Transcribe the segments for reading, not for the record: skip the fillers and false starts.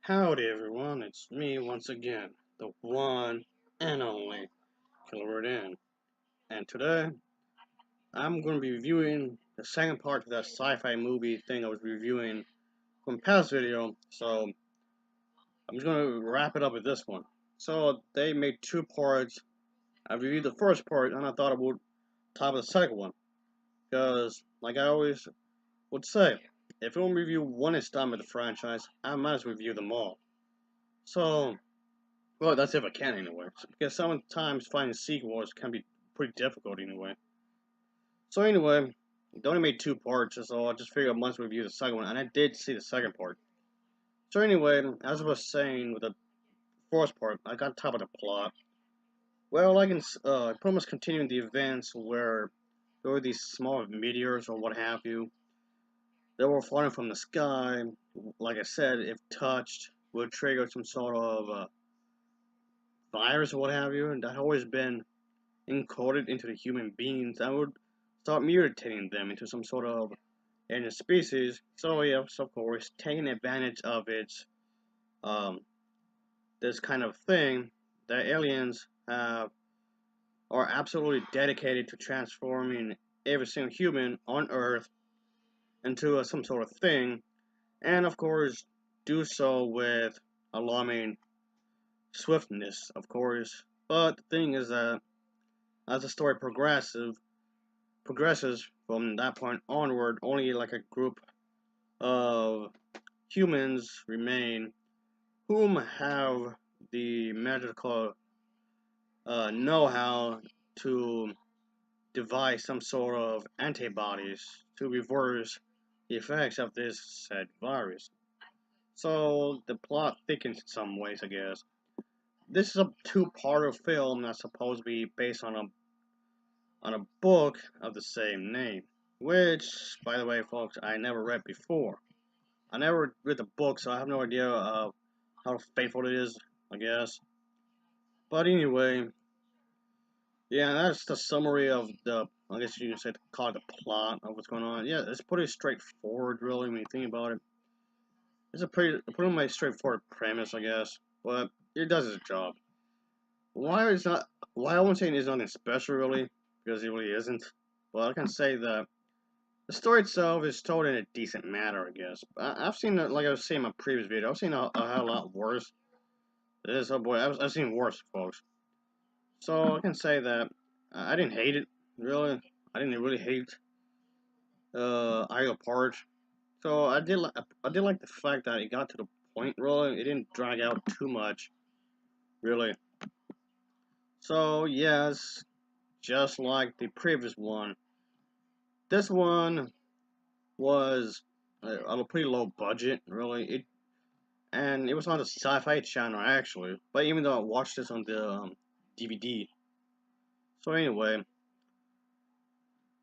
Howdy everyone, it's me once again, the one and only Killerrodan. And today, I'm going to be reviewing the second part of that sci-fi movie thing I was reviewing from past video, so I'm just going to wrap it up with this one. So, they made two parts. I reviewed the first part, and I thought I would top the second one. Because, like I always would say, if you want to review one installment of the franchise, I might as well review them all. So, well, that's if I can anyway. Because sometimes finding sequels can be pretty difficult anyway. So anyway, they only made two parts, so I just figured I must review the second one, and I did see the second part. So anyway, as I was saying with the first part, I got top of the plot. Well, I can pretty much continuing the events where there were these small meteors or what have you. They were falling from the sky. Like I said, if touched, would trigger some sort of virus or what have you, and that had always been encoded into the human beings and would start mutating them into some sort of alien species. So yes, of course, taking advantage of its um, this kind of thing, the aliens are absolutely dedicated to transforming every single human on Earth into some sort of thing, and of course, do so with alarming swiftness, of course. But the thing is that as the story progresses from that point onward, only like a group of humans remain whom have the magical know-how to devise some sort of antibodies to reverse the effects of this said virus. So the plot thickens in some ways, I guess. This is a two-part film that's supposed to be based on a book of the same name, which, by the way, folks, I never read before. I never read the book, so I have no idea how faithful it is, I guess. But anyway, yeah, that's the summary of the, I guess you can say, call it the plot of what's going on. Yeah, it's pretty straightforward, really, when you think about it. It's a pretty much straightforward premise, I guess, but it does its job. Why I won't say it's nothing special, really, because it really isn't. But I can say that the story itself is told in a decent manner, I guess. I've seen, like I was saying in my previous video, I've seen a hell lot worse. This, oh boy, I've seen worse, folks. So I can say that I didn't hate it, really. I didn't really hate either part. So I did like the fact that it got to the point, really. It didn't drag out too much, really. So yes, just like the previous one, this one was on a pretty low budget, really. And it was on the Sci-Fi Channel actually. But even though I watched this on the DVD, so anyway,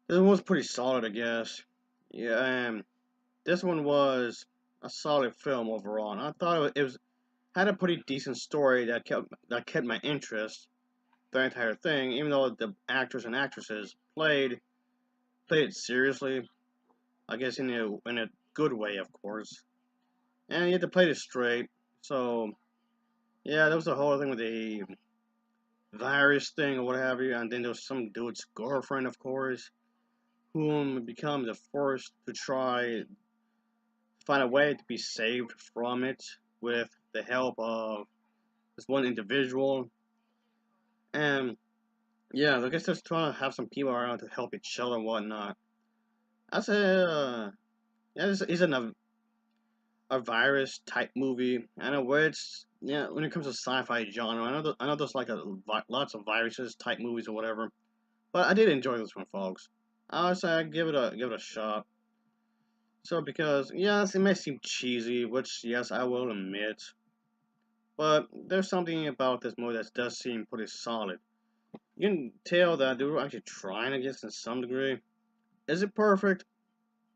this was pretty solid, I guess. Yeah, this one was a solid film overall. And I thought it was had a pretty decent story that kept my interest the entire thing. Even though the actors and actresses played it seriously, I guess in a good way, of course. And you had to play it straight. So yeah, there was the whole thing with the virus thing or what have you, and then there was some dude's girlfriend, of course, whom becomes the first to try to find a way to be saved from it with the help of this one individual. And yeah, I guess just trying to have some people around to help each other and whatnot. I say, yeah, this isn't a virus type movie. I know where it's yeah. When it comes to sci-fi genre, I know there's like lots of viruses type movies or whatever. But I did enjoy this one, folks. I would say I'd give it a shot. So because yes, it may seem cheesy, which yes I will admit, but there's something about this movie that does seem pretty solid. You can tell that they were actually trying, I guess, in some degree. Is it perfect?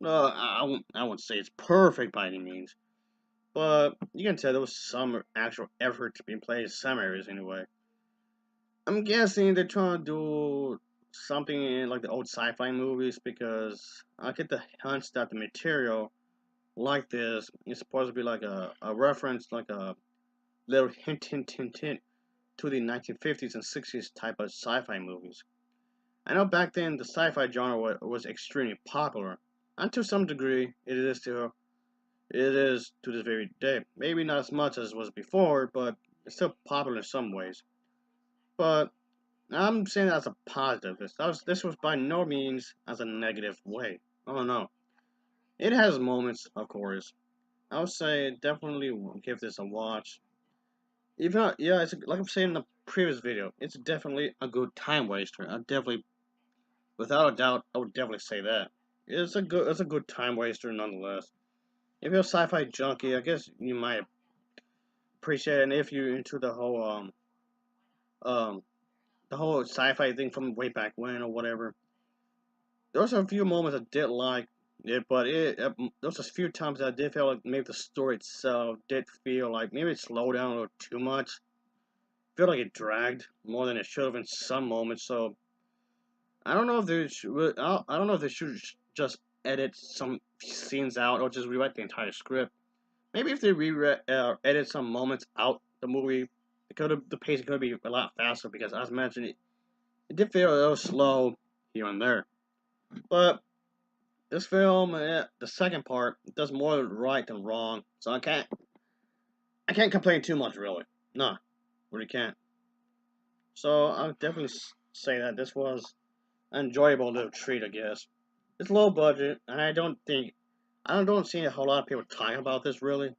No, I won't say it's perfect by any means, but you can tell there was some actual effort to be played in some areas anyway. I'm guessing they're trying to do something in like the old sci-fi movies because I get the hunch that the material like this. It's supposed to be like a reference, like a little hint to the 1950s and 60s type of sci-fi movies. I know back then the sci-fi genre was extremely popular, and to some degree it is to this very day. Maybe not as much as it was before, but it's still popular in some ways. But I'm saying that's a positive. This was by no means as a negative way. Oh no, it has moments, of course. I would say definitely give this a watch. Even though, yeah, like I'm saying in the previous video, it's definitely a good time waster. Without a doubt, I would definitely say that. It's a good time waster nonetheless. If you're a sci-fi junkie, I guess you might appreciate it. And if you're into um the whole sci-fi thing from way back when or whatever, there's a few moments I did like it, but there's a few times I did feel like maybe the story itself did feel like maybe it slowed down a little too much. I feel like it dragged more than it should have in some moments. So I don't know if they should. I don't know if they should just edit some scenes out or just rewrite the entire script. Maybe if they edit some moments out the movie, the pacing could be a lot faster because, as mentioned, it did feel a little slow here and there. But this film, the second part, does more right than wrong, so I can't complain too much really. No, really can't. So I'll definitely say that this was an enjoyable little treat, I guess. It's low budget, and I don't see a whole lot of people talking about this really.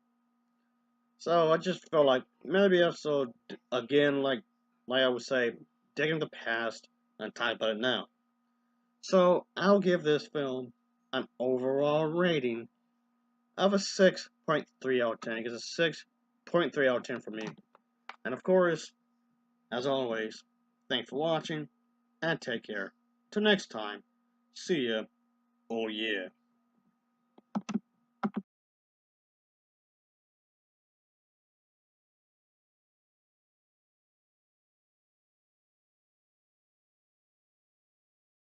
So I just felt like maybe also again like I would say, digging the past and talk about it now. So I'll give this film an overall rating of a 6.3 out of 10. It gets a 6.3 out of 10 for me. And of course, as always, thanks for watching and take care. Till next time, see ya. Oh yeah.